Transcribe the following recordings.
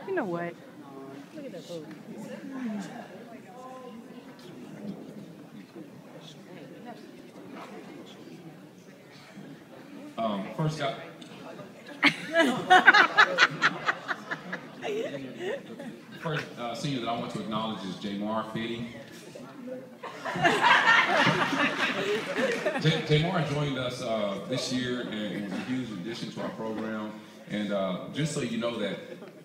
You know what? Look at that food. First guy. First senior that I want to acknowledge is Jamar Fitty. Jamar joined us this year and was a huge addition to our program. And just so you know that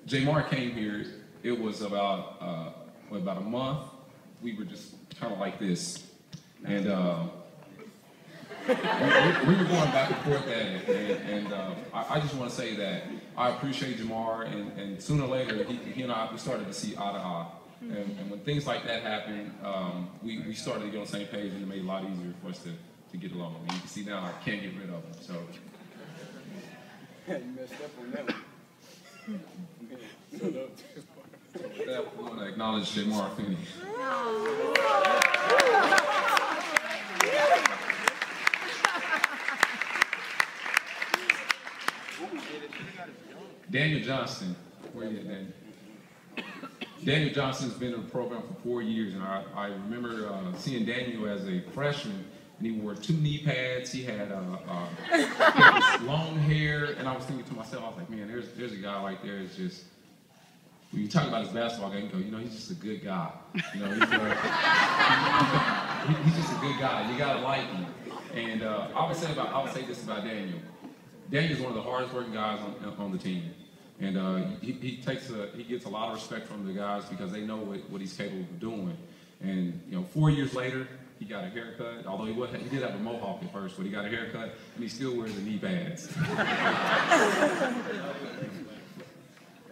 Jamar came here, it was about a month. We were just kind of like this. And we were going back and forth at it, and I just want to say that I appreciate Jamar, and sooner or later, he and I, we started to see eye to eye. And when things like that happen, we started to get on the same page, and it made it a lot easier for us to get along. And you can see now I can't get rid of him, so. You messed up on that one. So with that, we want to acknowledge Jamar Finney. Daniel Johnston, where you at, Daniel? Daniel Johnston's been in the program for 4 years, and I remember seeing Daniel as a freshman, and he wore 2 knee pads. He had long hair, and I was thinking to myself, I was like, man, there's a guy right there. It's just, when you talk about his basketball game, you go, you know, he's just a good guy. You know, he's just a good guy. You gotta like him. And I would say this about Daniel. Daniel's one of the hardest working guys on the team. And he gets a lot of respect from the guys because they know what he's capable of doing. And 4 years later, he got a haircut. Although he did have a mohawk at first, but he got a haircut, and he still wears the knee pads.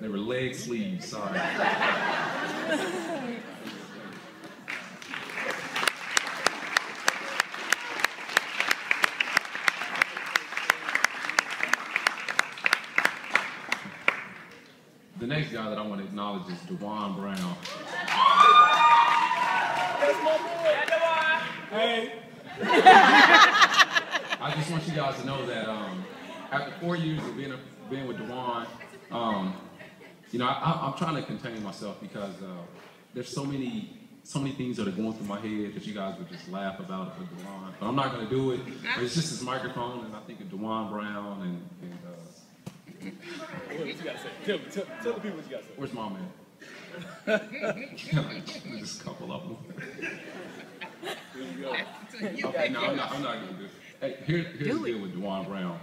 They were leg sleeves. Sorry. The next guy that I want to acknowledge is DeJuan Brown. That's my boy. Hey. I just want you guys to know that after 4 years of being with DeJuan, I'm trying to contain myself because there's so many things that are going through my head that you guys would just laugh about with DeJuan. But I'm not going to do it. It's just his microphone, and I think of DeJuan Brown and What you got to say? Tell the people what you got to say. Where's Mom at? Just a couple of them. Here you go. Okay, no, I'm not going to do it. Hey, here's the deal with DeJuan Brown.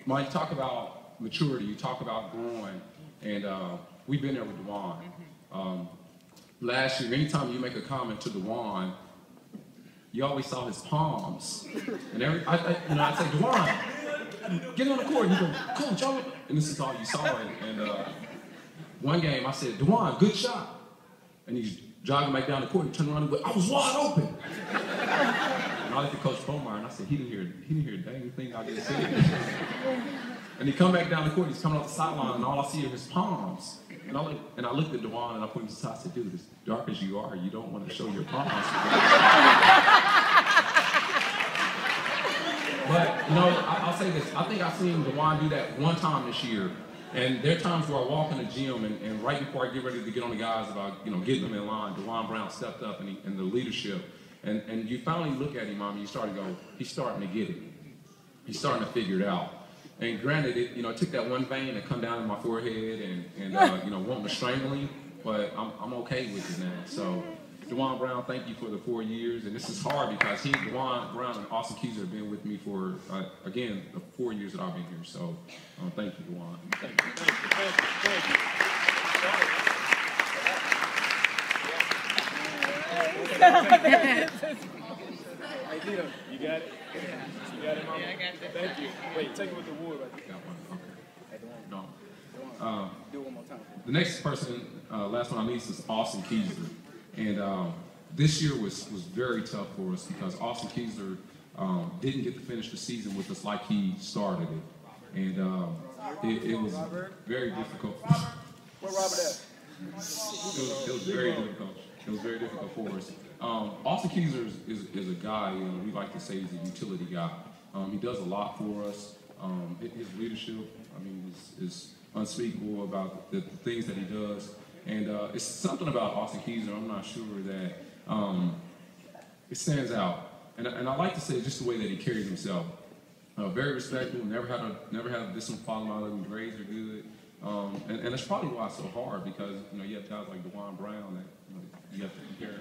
When you talk about maturity, you talk about growing, and we've been there with DeJuan. Last year, anytime you make a comment to DeJuan, you always saw his palms. And I'd say, DeJuan, get on the court. And you go, Coach, and this is all you saw. And one game, I said, DeJuan, good shot. And he's jogging back down the court. He turned around and went, I was wide open. And I looked at Coach Bomar, and I said, he didn't hear a dang thing I just said. And he come back down the court. He's coming off the sideline, and all I see are his palms. And I looked at DeJuan, and I put him aside. I said, dude, as dark as you are, you don't want to show your palms. But, I'll say this. I think I've seen DeJuan do that one time this year. And there are times where I walk in the gym, and right before I get ready to get on the guys about, getting them in line, DeJuan Brown stepped up and the leadership. And you finally look at him, Mom, and you start to go, he's starting to get it. He's starting to figure it out. And granted, it took that one vein to come down in my forehead and wanting to strangle him, but I'm okay with it now. So, DeJuan Brown, thank you for the 4 years. And this is hard because DeJuan Brown and Austin Keyser have been with me for, again, the 4 years that I've been here. So, thank you, DeJuan. Thank you. Hey, Dino, you got it? You got it, Mama? Yeah, I got it. Thank you. Wait, take it with the wood right there. Got one. Okay. No. Do it one more time. The next person, last one on my list is Austin Keyser. And this year was very tough for us because Austin Keyser didn't get to finish the season with us like he started it. And it was very difficult. Where Robert at? It was very difficult. It was very difficult for us. Austin Keyser is a guy, we like to say he's a utility guy. He does a lot for us. His leadership, is unspeakable about the things that he does. And it's something about Austin Keezer, I'm not sure that it stands out. And I like to say just the way that he carries himself. Very respectful, never had a discipline out of him, grades are good. And that's probably why it's so hard, because you have guys like DeJuan Brown that you have to compare.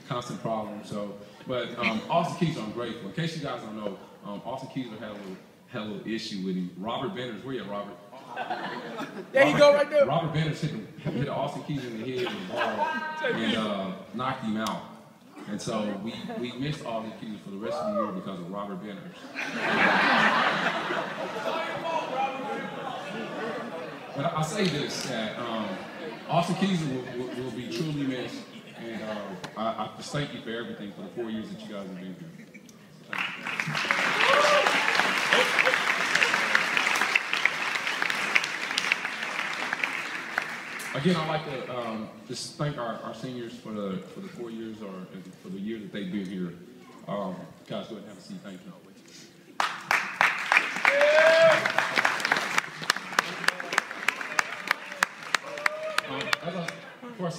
Constant problem. So, but Austin Keezer, I'm grateful. In case you guys don't know, Austin Keezer had a little issue with him. Robert Benners, where you at, Robert? There you go, right there. Robert Benners hit Austin Keezer in the head with a ball and knocked him out. And so we missed Austin Keezer for the rest of the year because of Robert Benners. But I say this, that Austin Keezer will be truly missed. And I just thank you for everything for the 4 years that you guys have been here. Again, I'd like to just thank our seniors for the 4 years or for the year that they've been here. Guys, go ahead and have a seat. Thank you. Of course,